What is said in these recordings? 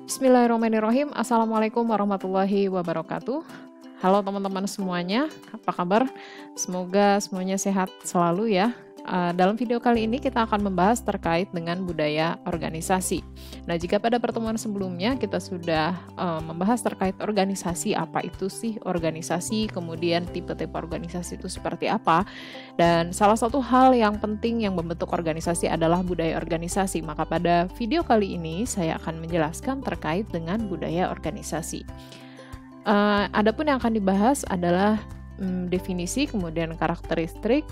Bismillahirrahmanirrahim. Assalamualaikum warahmatullahi wabarakatuh. Halo teman-teman semuanya, apa kabar? Semoga semuanya sehat selalu ya. Dalam video kali ini kita akan membahas terkait dengan budaya organisasi. Nah, jika pada pertemuan sebelumnya kita sudah membahas terkait organisasi, apa itu sih organisasi, kemudian tipe-tipe organisasi itu seperti apa, dan salah satu hal yang penting yang membentuk organisasi adalah budaya organisasi. Maka pada video kali ini saya akan menjelaskan terkait dengan budaya organisasi. Adapun yang akan dibahas adalah definisi, kemudian karakteristik,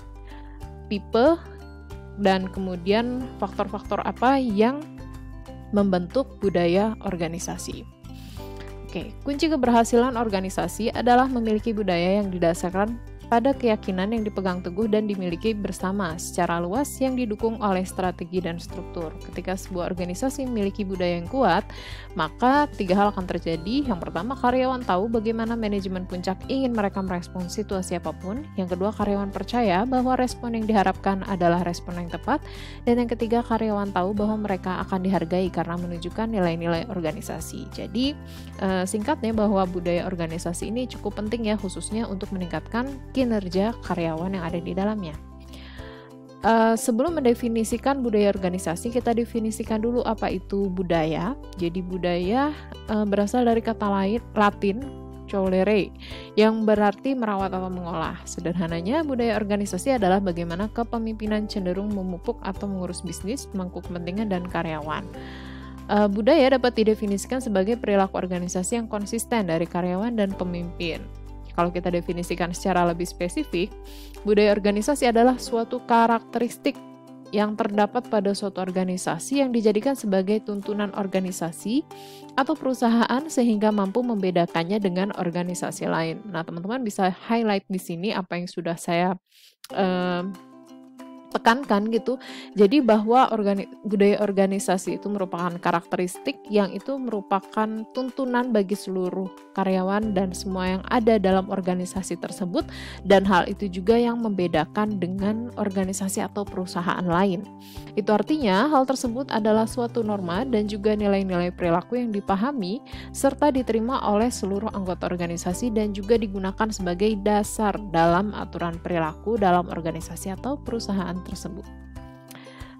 tipe, dan kemudian faktor-faktor apa yang membentuk budaya organisasi. Oke, kunci keberhasilan organisasi adalah memiliki budaya yang didasarkan pada keyakinan yang dipegang teguh dan dimiliki bersama secara luas yang didukung oleh strategi dan struktur. Ketika sebuah organisasi memiliki budaya yang kuat, maka tiga hal akan terjadi. Yang pertama, karyawan tahu bagaimana manajemen puncak ingin mereka merespon situasi apapun. Yang kedua, karyawan percaya bahwa respon yang diharapkan adalah respon yang tepat. Dan yang ketiga, karyawan tahu bahwa mereka akan dihargai karena menunjukkan nilai-nilai organisasi. Jadi, singkatnya bahwa budaya organisasi ini cukup penting ya, khususnya untuk meningkatkan kinerja karyawan yang ada di dalamnya. Sebelum mendefinisikan budaya organisasi, kita definisikan dulu apa itu budaya. Jadi budaya berasal dari kata Latin colere, yang berarti merawat atau mengolah. Sederhananya, budaya organisasi adalah bagaimana kepemimpinan cenderung memupuk atau mengurus bisnis, pemangku kepentingan, dan karyawan. Budaya dapat didefinisikan sebagai perilaku organisasi yang konsisten dari karyawan dan pemimpin. Kalau kita definisikan secara lebih spesifik, budaya organisasi adalah suatu karakteristik yang terdapat pada suatu organisasi yang dijadikan sebagai tuntunan organisasi atau perusahaan sehingga mampu membedakannya dengan organisasi lain. Nah, teman-teman bisa highlight di sini apa yang sudah saya tekankan gitu. Jadi bahwa budaya organisasi itu merupakan karakteristik yang itu merupakan tuntunan bagi seluruh karyawan dan semua yang ada dalam organisasi tersebut, dan hal itu juga yang membedakan dengan organisasi atau perusahaan lain. Itu artinya hal tersebut adalah suatu norma dan juga nilai-nilai perilaku yang dipahami serta diterima oleh seluruh anggota organisasi dan juga digunakan sebagai dasar dalam aturan perilaku dalam organisasi atau perusahaan tersebut.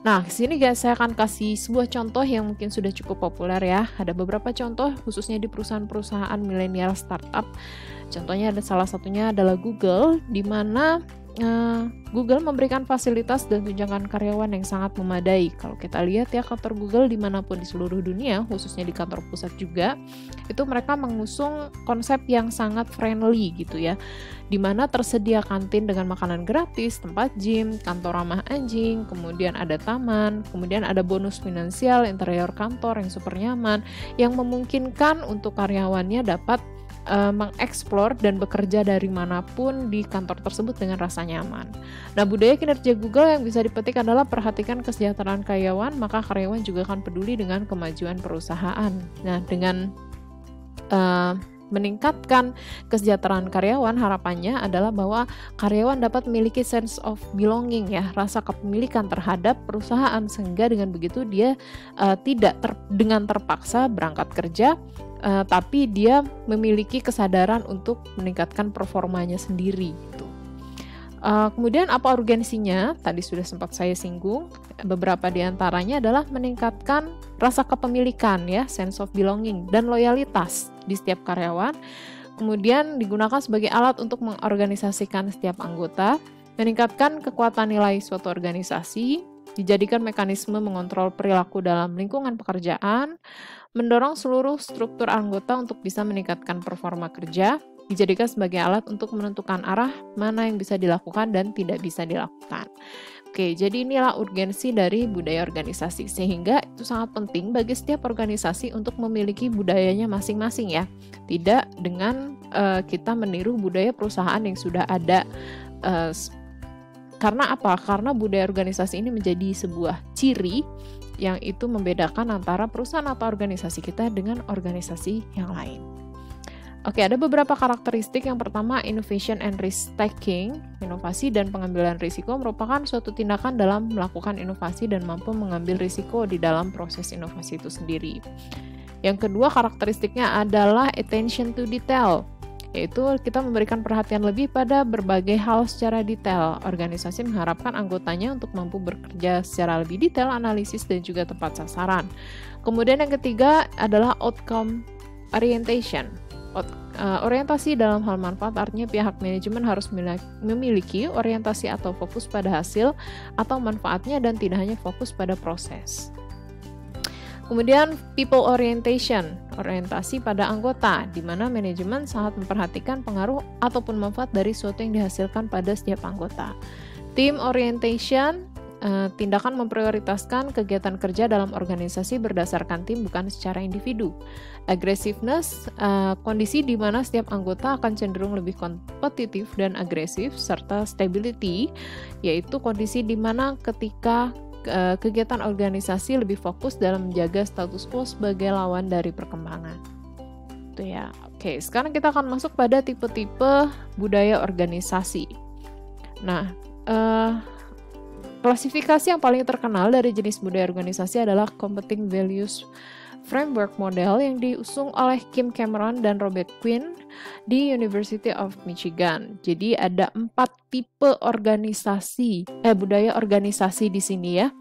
Nah, di sini guys, saya akan kasih sebuah contoh yang mungkin sudah cukup populer ya. Ada beberapa contoh khususnya di perusahaan-perusahaan milenial startup. Contohnya ada salah satunya adalah Google, di mana Google memberikan fasilitas dan tunjangan karyawan yang sangat memadai. Kalau kita lihat ya, kantor Google dimanapun di seluruh dunia, khususnya di kantor pusat juga, itu mereka mengusung konsep yang sangat friendly gitu ya, di mana tersedia kantin dengan makanan gratis, tempat gym, kantor ramah anjing, kemudian ada taman, kemudian ada bonus finansial, interior kantor yang super nyaman, yang memungkinkan untuk karyawannya dapat mengeksplor dan bekerja dari manapun di kantor tersebut dengan rasa nyaman. Nah, budaya kinerja Google yang bisa dipetik adalah perhatikan kesejahteraan karyawan, maka karyawan juga akan peduli dengan kemajuan perusahaan. Nah, dengan meningkatkan kesejahteraan karyawan, harapannya adalah bahwa karyawan dapat memiliki sense of belonging ya, rasa kepemilikan terhadap perusahaan, sehingga dengan begitu dia tidak dengan terpaksa berangkat kerja, tapi dia memiliki kesadaran untuk meningkatkan performanya sendiri gitu. Kemudian apa urgensinya? Tadi sudah sempat saya singgung. Beberapa di antaranya adalah meningkatkan rasa kepemilikan ya, sense of belonging, dan loyalitas di setiap karyawan. Kemudian digunakan sebagai alat untuk mengorganisasikan setiap anggota, meningkatkan kekuatan nilai suatu organisasi, dijadikan mekanisme mengontrol perilaku dalam lingkungan pekerjaan, mendorong seluruh struktur anggota untuk bisa meningkatkan performa kerja, dijadikan sebagai alat untuk menentukan arah mana yang bisa dilakukan dan tidak bisa dilakukan. Oke, jadi inilah urgensi dari budaya organisasi, sehingga itu sangat penting bagi setiap organisasi untuk memiliki budayanya masing-masing ya. Tidak dengan kita meniru budaya perusahaan yang sudah ada. Karena apa? Karena budaya organisasi ini menjadi sebuah ciri yang itu membedakan antara perusahaan atau organisasi kita dengan organisasi yang lain. Oke, ada beberapa karakteristik. Yang pertama, innovation and risk taking. Inovasi dan pengambilan risiko merupakan suatu tindakan dalam melakukan inovasi dan mampu mengambil risiko di dalam proses inovasi itu sendiri. Yang kedua karakteristiknya adalah attention to detail, yaitu kita memberikan perhatian lebih pada berbagai hal secara detail. Organisasi mengharapkan anggotanya untuk mampu bekerja secara lebih detail, analisis, dan juga tepat sasaran. Kemudian yang ketiga adalah outcome orientation. Orientasi dalam hal manfaat artinya pihak manajemen harus memiliki orientasi atau fokus pada hasil atau manfaatnya dan tidak hanya fokus pada proses. Kemudian people orientation, orientasi pada anggota, di mana manajemen sangat memperhatikan pengaruh ataupun manfaat dari sesuatu yang dihasilkan pada setiap anggota. Team orientation, tindakan memprioritaskan kegiatan kerja dalam organisasi berdasarkan tim bukan secara individu. Aggressiveness, kondisi di mana setiap anggota akan cenderung lebih kompetitif dan agresif, serta stability, yaitu kondisi di mana ketika kegiatan organisasi lebih fokus dalam menjaga status quo sebagai lawan dari perkembangan. Itu ya. Oke, sekarang kita akan masuk pada tipe-tipe budaya organisasi. Nah, klasifikasi yang paling terkenal dari jenis budaya organisasi adalah Competing Values Framework Model yang diusung oleh Kim Cameron dan Robert Quinn di University of Michigan. Jadi ada 4 tipe organisasi, budaya organisasi di sini ya.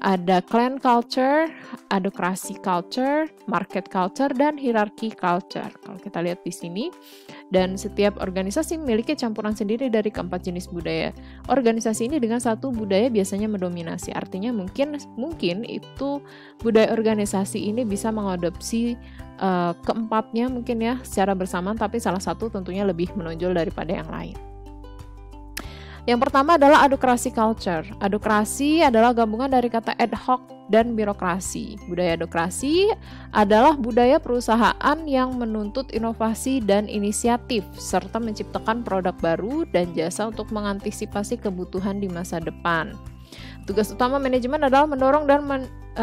Ada clan culture, adhocracy culture, market culture, dan hierarchy culture. Kalau kita lihat di sini, dan setiap organisasi memiliki campuran sendiri dari keempat jenis budaya. Organisasi ini dengan satu budaya biasanya mendominasi. Artinya mungkin itu budaya organisasi ini bisa mengadopsi keempatnya mungkin ya secara bersamaan, tapi salah satu tentunya lebih menonjol daripada yang lain. Yang pertama adalah adhocracy culture. Adhocracy adalah gabungan dari kata ad hoc dan birokrasi. Budaya adhocracy adalah budaya perusahaan yang menuntut inovasi dan inisiatif, serta menciptakan produk baru dan jasa untuk mengantisipasi kebutuhan di masa depan. Tugas utama manajemen adalah mendorong dan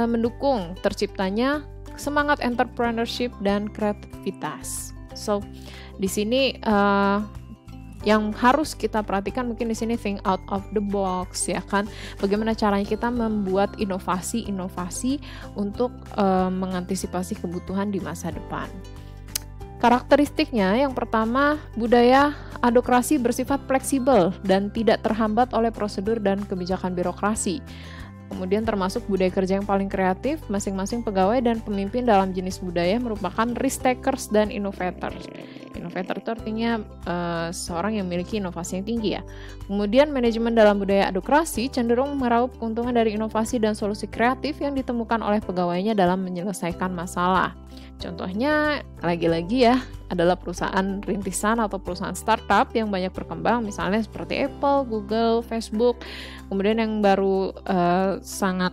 mendukung terciptanya semangat entrepreneurship dan kreativitas. So, di sini yang harus kita perhatikan mungkin di sini think out of the box ya kan. Bagaimana caranya kita membuat inovasi untuk mengantisipasi kebutuhan di masa depan. Karakteristiknya yang pertama, budaya adhokrasi bersifat fleksibel dan tidak terhambat oleh prosedur dan kebijakan birokrasi. Kemudian termasuk budaya kerja yang paling kreatif, masing-masing pegawai dan pemimpin dalam jenis budaya merupakan risk takers dan innovator. Innovator itu artinya seorang yang memiliki inovasi yang tinggi ya. Kemudian manajemen dalam budaya adhokrasi cenderung meraup keuntungan dari inovasi dan solusi kreatif yang ditemukan oleh pegawainya dalam menyelesaikan masalah. Contohnya lagi-lagi ya adalah perusahaan rintisan atau perusahaan startup yang banyak berkembang, misalnya seperti Apple, Google, Facebook. Kemudian yang baru sangat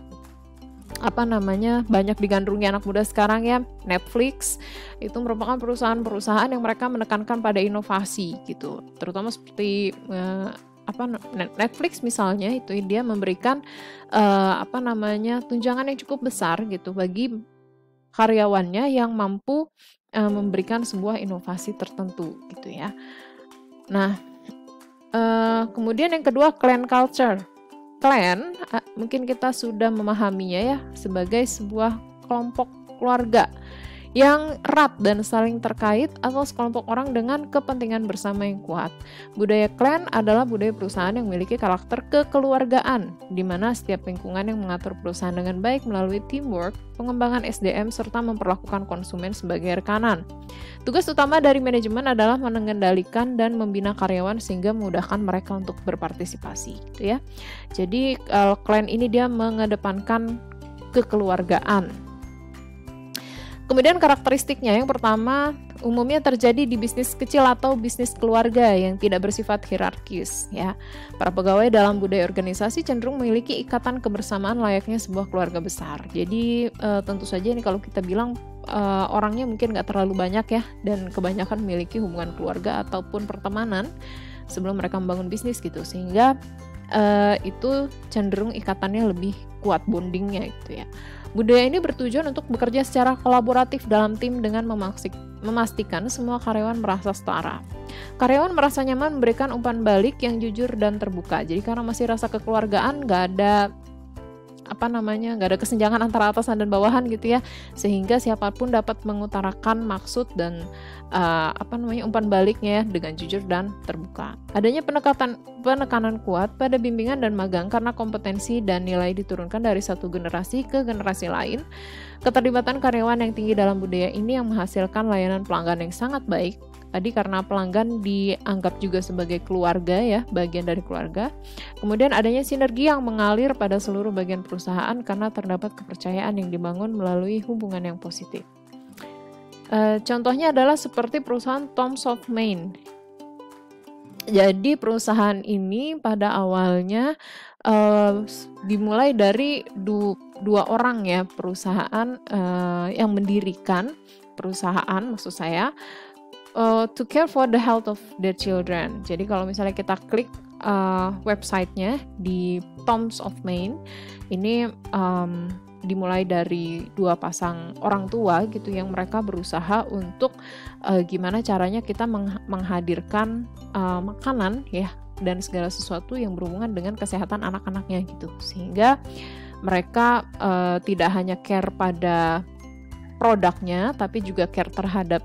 banyak digandrungi anak muda sekarang ya, Netflix. Itu merupakan perusahaan-perusahaan yang mereka menekankan pada inovasi gitu. Terutama seperti Netflix misalnya, itu dia memberikan tunjangan yang cukup besar gitu bagi karyawannya yang mampu memberikan sebuah inovasi tertentu gitu ya. Nah, kemudian yang kedua clan culture. Clan mungkin kita sudah memahaminya ya sebagai sebuah kelompok keluarga yang erat dan saling terkait atau sekelompok orang dengan kepentingan bersama yang kuat. Budaya clan adalah budaya perusahaan yang memiliki karakter kekeluargaan, di mana setiap lingkungan yang mengatur perusahaan dengan baik melalui teamwork, pengembangan SDM, serta memperlakukan konsumen sebagai rekanan. Tugas utama dari manajemen adalah mengendalikan dan membina karyawan sehingga memudahkan mereka untuk berpartisipasi, gitu ya. Jadi clan ini dia mengedepankan kekeluargaan. Kemudian karakteristiknya yang pertama, umumnya terjadi di bisnis kecil atau bisnis keluarga yang tidak bersifat hierarkis ya. Para pegawai dalam budaya organisasi cenderung memiliki ikatan kebersamaan layaknya sebuah keluarga besar. Jadi tentu saja ini kalau kita bilang orangnya mungkin nggak terlalu banyak ya, dan kebanyakan memiliki hubungan keluarga ataupun pertemanan sebelum mereka membangun bisnis gitu, sehingga itu cenderung ikatannya lebih kuat, bondingnya itu ya. Budaya ini bertujuan untuk bekerja secara kolaboratif dalam tim dengan memastikan semua karyawan merasa setara. Karyawan merasa nyaman memberikan umpan balik yang jujur dan terbuka. Jadi karena masih rasa kekeluargaan, nggak ada nggak ada kesenjangan antara atasan dan bawahan gitu ya, sehingga siapapun dapat mengutarakan maksud dan umpan baliknya ya, dengan jujur dan terbuka. Adanya penekanan kuat pada bimbingan dan magang karena kompetensi dan nilai diturunkan dari satu generasi ke generasi lain. Keterlibatan karyawan yang tinggi dalam budaya ini yang menghasilkan layanan pelanggan yang sangat baik. Tadi karena pelanggan dianggap juga sebagai keluarga ya, bagian dari keluarga. Kemudian adanya sinergi yang mengalir pada seluruh bagian perusahaan karena terdapat kepercayaan yang dibangun melalui hubungan yang positif. Contohnya adalah seperti perusahaan Tom's of Maine. Jadi perusahaan ini pada awalnya dimulai dari dua orang ya, perusahaan yang mendirikan perusahaan, maksud saya, to care for the health of their children. Jadi kalau misalnya kita klik websitenya di Tom's of Maine, ini dimulai dari dua pasang orang tua gitu yang mereka berusaha untuk gimana caranya kita menghadirkan makanan ya dan segala sesuatu yang berhubungan dengan kesehatan anak-anaknya gitu, sehingga mereka tidak hanya care pada produknya tapi juga care terhadap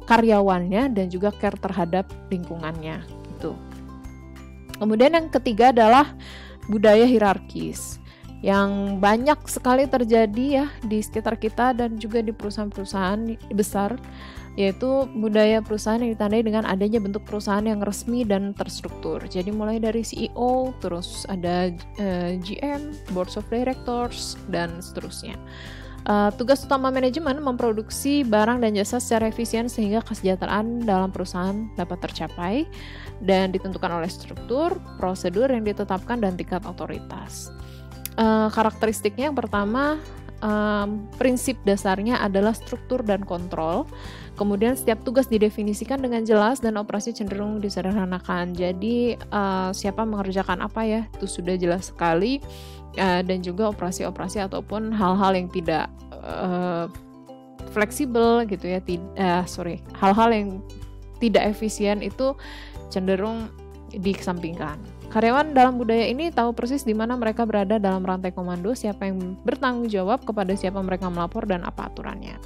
karyawannya dan juga care terhadap lingkungannya gitu. Kemudian yang ketiga adalah budaya hierarkis yang banyak sekali terjadi ya di sekitar kita dan juga di perusahaan-perusahaan besar, yaitu budaya perusahaan yang ditandai dengan adanya bentuk perusahaan yang resmi dan terstruktur. Jadi mulai dari CEO, terus ada GM, Board of Directors, dan seterusnya. Tugas utama manajemen memproduksi barang dan jasa secara efisien sehingga kesejahteraan dalam perusahaan dapat tercapai dan ditentukan oleh struktur, prosedur yang ditetapkan dan tingkat otoritas. Karakteristiknya yang pertama, prinsip dasarnya adalah struktur dan kontrol. Kemudian setiap tugas didefinisikan dengan jelas dan operasi cenderung disederhanakan. Jadi siapa mengerjakan apa ya, itu sudah jelas sekali. Dan juga operasi-operasi ataupun hal-hal yang tidak fleksibel gitu ya, hal-hal yang tidak efisien itu cenderung dikesampingkan. Karyawan dalam budaya ini tahu persis di mana mereka berada dalam rantai komando, siapa yang bertanggung jawab, kepada siapa mereka melapor, dan apa aturannya.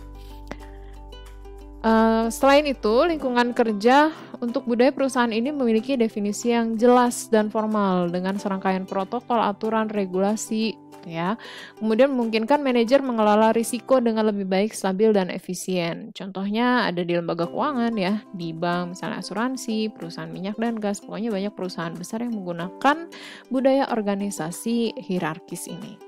Selain itu, lingkungan kerja untuk budaya perusahaan ini memiliki definisi yang jelas dan formal dengan serangkaian protokol, aturan, regulasi, ya. Kemudian memungkinkan manajer mengelola risiko dengan lebih baik, stabil, dan efisien. Contohnya ada di lembaga keuangan ya, di bank, misalnya asuransi, perusahaan minyak dan gas, pokoknya banyak perusahaan besar yang menggunakan budaya organisasi hierarkis ini.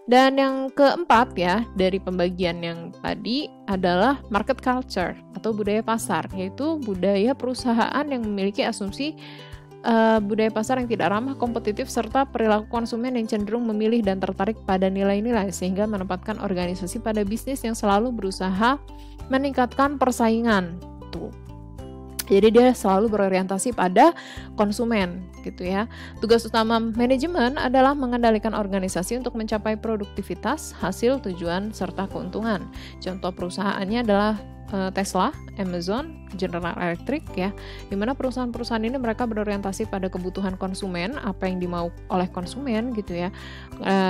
Dan yang keempat ya, dari pembagian yang tadi adalah market culture atau budaya pasar, yaitu budaya perusahaan yang memiliki asumsi budaya pasar yang tidak ramah, kompetitif, serta perilaku konsumen yang cenderung memilih dan tertarik pada nilai-nilai, sehingga menempatkan organisasi pada bisnis yang selalu berusaha meningkatkan persaingan. Tuh. Jadi dia selalu berorientasi pada konsumen gitu ya. Tugas utama manajemen adalah mengendalikan organisasi untuk mencapai produktivitas, hasil, tujuan, serta keuntungan. Contoh perusahaannya adalah Tesla, Amazon, General Electric ya. Di mana perusahaan-perusahaan ini mereka berorientasi pada kebutuhan konsumen, apa yang dimau oleh konsumen gitu ya.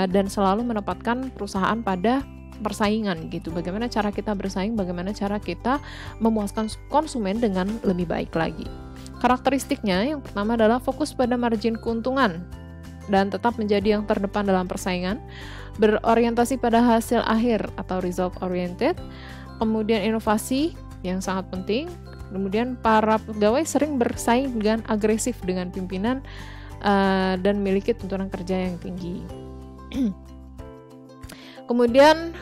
Dan selalu menempatkan perusahaan pada persaingan gitu. Bagaimana cara kita bersaing, bagaimana cara kita memuaskan konsumen dengan lebih baik lagi. Karakteristiknya yang pertama adalah fokus pada margin keuntungan dan tetap menjadi yang terdepan dalam persaingan, berorientasi pada hasil akhir atau result oriented, kemudian inovasi yang sangat penting, kemudian para pegawai sering bersaing dengan agresif dengan pimpinan dan memiliki tuntutan kerja yang tinggi. Kemudian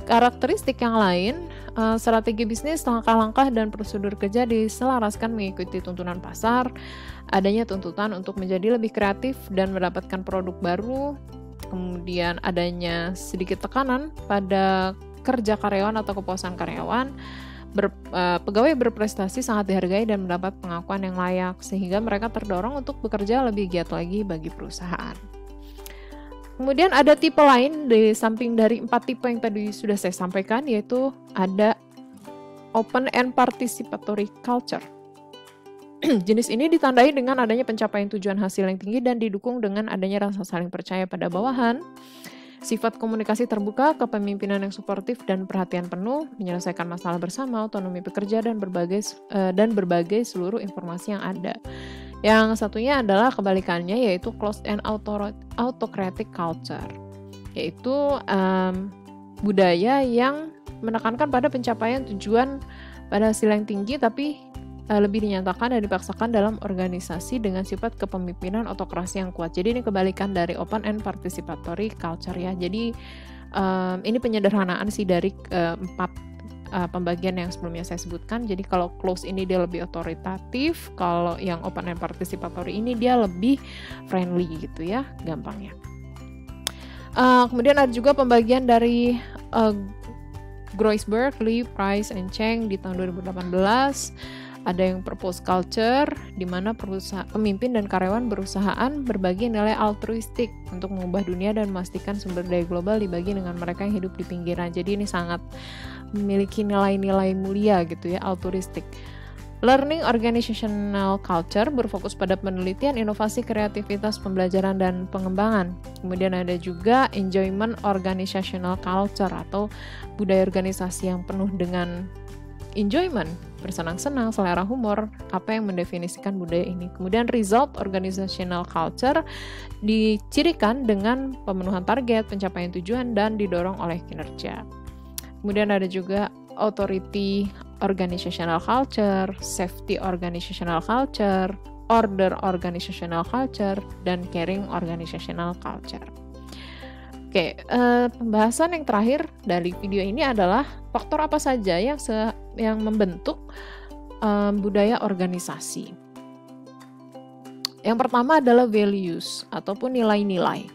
karakteristik yang lain, strategi bisnis, langkah-langkah, dan prosedur kerja diselaraskan mengikuti tuntunan pasar, adanya tuntutan untuk menjadi lebih kreatif dan mendapatkan produk baru, kemudian adanya sedikit tekanan pada kerja karyawan atau kepuasan karyawan, pegawai berprestasi sangat dihargai dan mendapat pengakuan yang layak, sehingga mereka terdorong untuk bekerja lebih giat lagi bagi perusahaan. Kemudian ada tipe lain di samping dari 4 tipe yang tadi sudah saya sampaikan, yaitu ada open and participatory culture. Jenis ini ditandai dengan adanya pencapaian tujuan hasil yang tinggi dan didukung dengan adanya rasa saling percaya pada bawahan, sifat komunikasi terbuka, kepemimpinan yang suportif dan perhatian penuh, menyelesaikan masalah bersama, otonomi bekerja, dan berbagai seluruh informasi yang ada. Yang satunya adalah kebalikannya, yaitu closed and autocratic culture, yaitu budaya yang menekankan pada pencapaian tujuan pada hasil yang tinggi, tapi lebih dinyatakan dan dipaksakan dalam organisasi dengan sifat kepemimpinan autokrasi yang kuat. Jadi ini kebalikan dari open and participatory culture ya. Jadi ini penyederhanaan sih dari 4 pembagian yang sebelumnya saya sebutkan. Jadi kalau close ini dia lebih otoritatif, kalau yang open and participatory ini dia lebih friendly gitu ya, gampangnya. Kemudian ada juga pembagian dari Groisberg, Lee, Price, and Cheng di tahun 2018. Ada yang purpose culture, di mana pemimpin dan karyawan berusahaan berbagi nilai altruistik untuk mengubah dunia dan memastikan sumber daya global dibagi dengan mereka yang hidup di pinggiran. Jadi ini sangat memiliki nilai-nilai mulia gitu ya, altruistik. Learning organizational culture berfokus pada penelitian, inovasi, kreativitas, pembelajaran, dan pengembangan. Kemudian ada juga enjoyment organizational culture atau budaya organisasi yang penuh dengan enjoyment, bersenang-senang, selera humor, apa yang mendefinisikan budaya ini. Kemudian result organizational culture dicirikan dengan pemenuhan target, pencapaian tujuan, dan didorong oleh kinerja. Kemudian ada juga authority organizational culture, safety organizational culture, order organizational culture, dan caring organizational culture. Oke, pembahasan yang terakhir dari video ini adalah faktor apa saja yang membentuk budaya organisasi. Yang pertama adalah values ataupun nilai-nilai.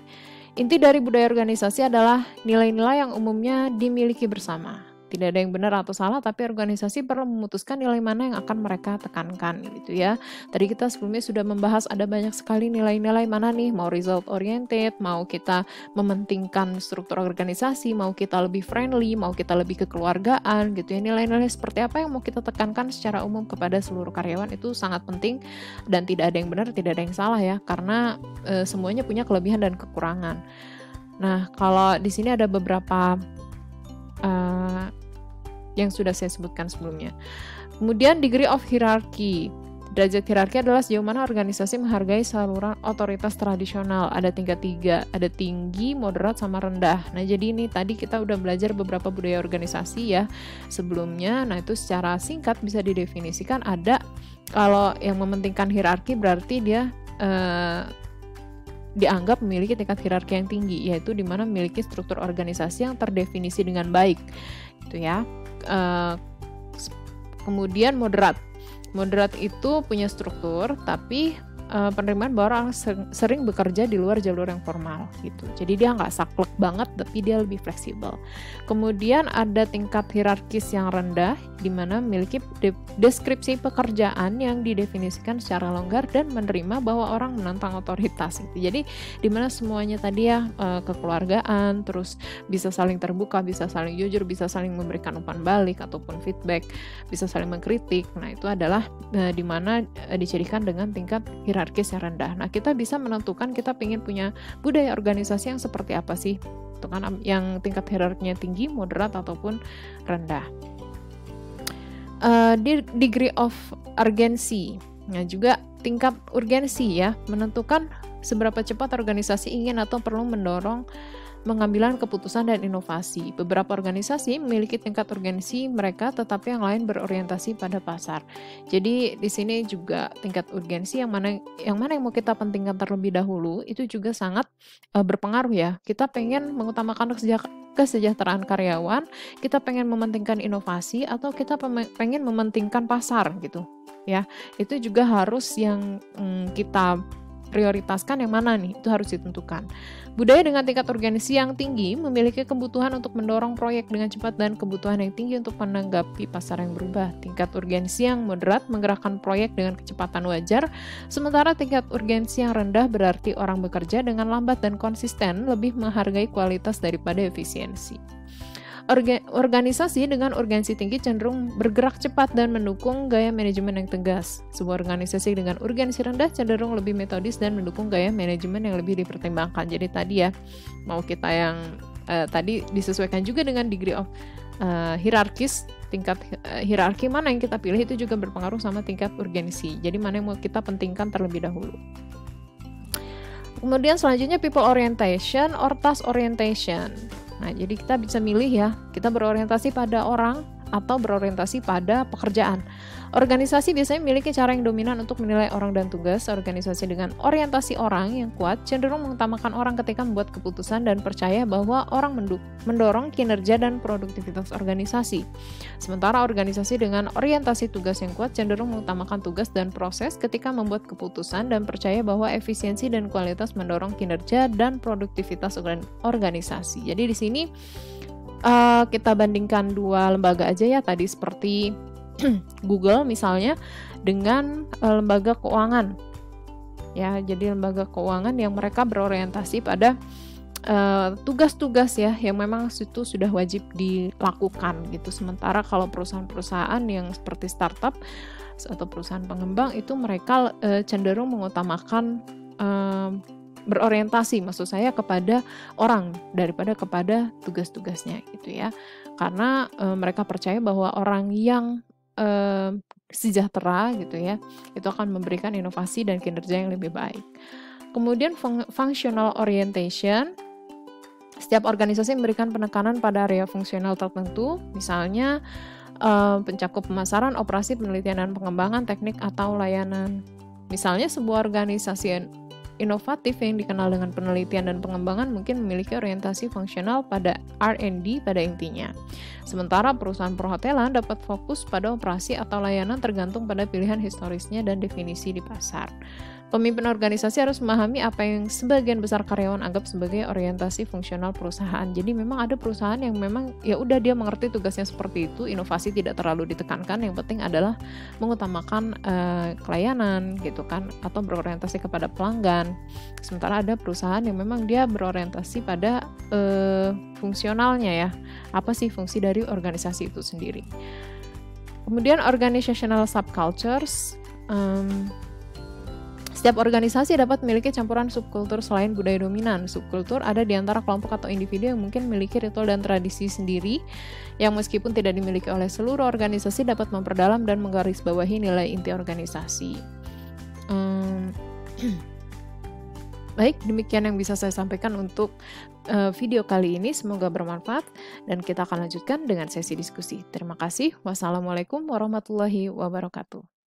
Inti dari budaya organisasi adalah nilai-nilai yang umumnya dimiliki bersama. Tidak ada yang benar atau salah, tapi organisasi perlu memutuskan nilai mana yang akan mereka tekankan gitu ya. Tadi kita sebelumnya sudah membahas ada banyak sekali nilai-nilai mana nih, mau result oriented, mau kita mementingkan struktur organisasi, mau kita lebih friendly, mau kita lebih kekeluargaan gitu ya. Nilai-nilai seperti apa yang mau kita tekankan secara umum kepada seluruh karyawan itu sangat penting dan tidak ada yang benar, tidak ada yang salah ya, karena semuanya punya kelebihan dan kekurangan. Nah, kalau di sini ada beberapa yang sudah saya sebutkan sebelumnya. Kemudian degree of hierarchy. Derajat hierarki adalah sejauh mana organisasi menghargai saluran otoritas tradisional. Ada tingkat 3, ada tinggi, moderat, sama rendah. Nah, jadi ini tadi kita udah belajar beberapa budaya organisasi ya sebelumnya. Nah, itu secara singkat bisa didefinisikan ada, kalau yang mementingkan hierarki berarti dia dianggap memiliki tingkat hierarki yang tinggi, yaitu di mana memiliki struktur organisasi yang terdefinisi dengan baik, gitu ya. Kemudian moderat itu punya struktur, tapi penerimaan bahwa orang sering bekerja di luar jalur yang formal gitu. Jadi dia nggak saklek banget, tapi dia lebih fleksibel. Kemudian ada tingkat hierarkis yang rendah, di mana memiliki deskripsi pekerjaan yang didefinisikan secara longgar dan menerima bahwa orang menentang otoritas gitu. Jadi di mana semuanya tadi ya kekeluargaan, terus bisa saling terbuka, bisa saling jujur, bisa saling memberikan umpan balik ataupun feedback, bisa saling mengkritik. Nah, itu adalah di mana dicirikan dengan tingkat hierarkis yang rendah. Nah, kita bisa menentukan kita ingin punya budaya organisasi yang seperti apa sih? Itu kan yang tingkat hierarkinya tinggi, moderat, ataupun rendah. Degree of urgency. Nah, juga tingkat urgensi ya, menentukan seberapa cepat organisasi ingin atau perlu mendorong pengambilan keputusan dan inovasi. Beberapa organisasi memiliki tingkat urgensi mereka, tetapi yang lain berorientasi pada pasar. Jadi di sini juga tingkat urgensi yang mana yang mau kita pentingkan terlebih dahulu itu juga sangat berpengaruh ya. Kita pengen mengutamakan kesejahteraan karyawan, kita pengen mementingkan inovasi, atau kita pengen mementingkan pasar gitu ya. Itu juga harus yang kita prioritaskan yang mana nih, itu harus ditentukan. Budaya dengan tingkat urgensi yang tinggi memiliki kebutuhan untuk mendorong proyek dengan cepat dan kebutuhan yang tinggi untuk menanggapi pasar yang berubah. Tingkat urgensi yang moderat menggerakkan proyek dengan kecepatan wajar, sementara tingkat urgensi yang rendah berarti orang bekerja dengan lambat dan konsisten, lebih menghargai kualitas daripada efisiensi. Organisasi dengan urgensi tinggi cenderung bergerak cepat dan mendukung gaya manajemen yang tegas. Sebuah organisasi dengan urgensi rendah cenderung lebih metodis dan mendukung gaya manajemen yang lebih dipertimbangkan. Jadi tadi ya, mau kita yang tadi disesuaikan juga dengan degree of hierarkis, tingkat hierarki mana yang kita pilih itu juga berpengaruh sama tingkat urgensi. Jadi mana yang mau kita pentingkan terlebih dahulu. Kemudian selanjutnya people orientation or task orientation. Nah, jadi kita bisa milih ya, kita berorientasi pada orang atau berorientasi pada pekerjaan. Organisasi biasanya memiliki cara yang dominan untuk menilai orang dan tugas. Organisasi dengan orientasi orang yang kuat cenderung mengutamakan orang ketika membuat keputusan dan percaya bahwa orang mendorong kinerja dan produktivitas organisasi. Sementara organisasi dengan orientasi tugas yang kuat cenderung mengutamakan tugas dan proses ketika membuat keputusan dan percaya bahwa efisiensi dan kualitas mendorong kinerja dan produktivitas organisasi. Jadi di sini kita bandingkan dua lembaga aja ya, tadi seperti Google misalnya dengan lembaga keuangan. Ya, jadi lembaga keuangan yang mereka berorientasi pada tugas-tugas ya yang memang itu sudah wajib dilakukan gitu. Sementara kalau perusahaan-perusahaan yang seperti startup atau perusahaan pengembang itu mereka cenderung mengutamakan berorientasi, maksud saya kepada orang daripada kepada tugas-tugasnya gitu ya. Karena mereka percaya bahwa orang yang sejahtera gitu ya, itu akan memberikan inovasi dan kinerja yang lebih baik. Kemudian functional orientation, setiap organisasi memberikan penekanan pada area fungsional tertentu, misalnya pencakup pemasaran, operasi, penelitian dan pengembangan, teknik atau layanan. Misalnya sebuah organisasi inovatif yang dikenal dengan penelitian dan pengembangan mungkin memiliki orientasi fungsional pada R&D pada intinya. Sementara perusahaan perhotelan dapat fokus pada operasi atau layanan tergantung pada pilihan historisnya dan definisi di pasar. Pemimpin organisasi harus memahami apa yang sebagian besar karyawan anggap sebagai orientasi fungsional perusahaan. Jadi memang ada perusahaan yang memang ya udah dia mengerti tugasnya seperti itu, inovasi tidak terlalu ditekankan, yang penting adalah mengutamakan pelayanan gitu kan, atau berorientasi kepada pelanggan. Sementara ada perusahaan yang memang dia berorientasi pada fungsionalnya ya, apa sih fungsi dari organisasi itu sendiri. Kemudian organizational subcultures. Setiap organisasi dapat memiliki campuran subkultur selain budaya dominan. Subkultur ada di antara kelompok atau individu yang mungkin memiliki ritual dan tradisi sendiri yang meskipun tidak dimiliki oleh seluruh organisasi dapat memperdalam dan menggarisbawahi nilai inti organisasi. Baik, demikian yang bisa saya sampaikan untuk video kali ini. Semoga bermanfaat dan kita akan lanjutkan dengan sesi diskusi. Terima kasih. Wassalamualaikum warahmatullahi wabarakatuh.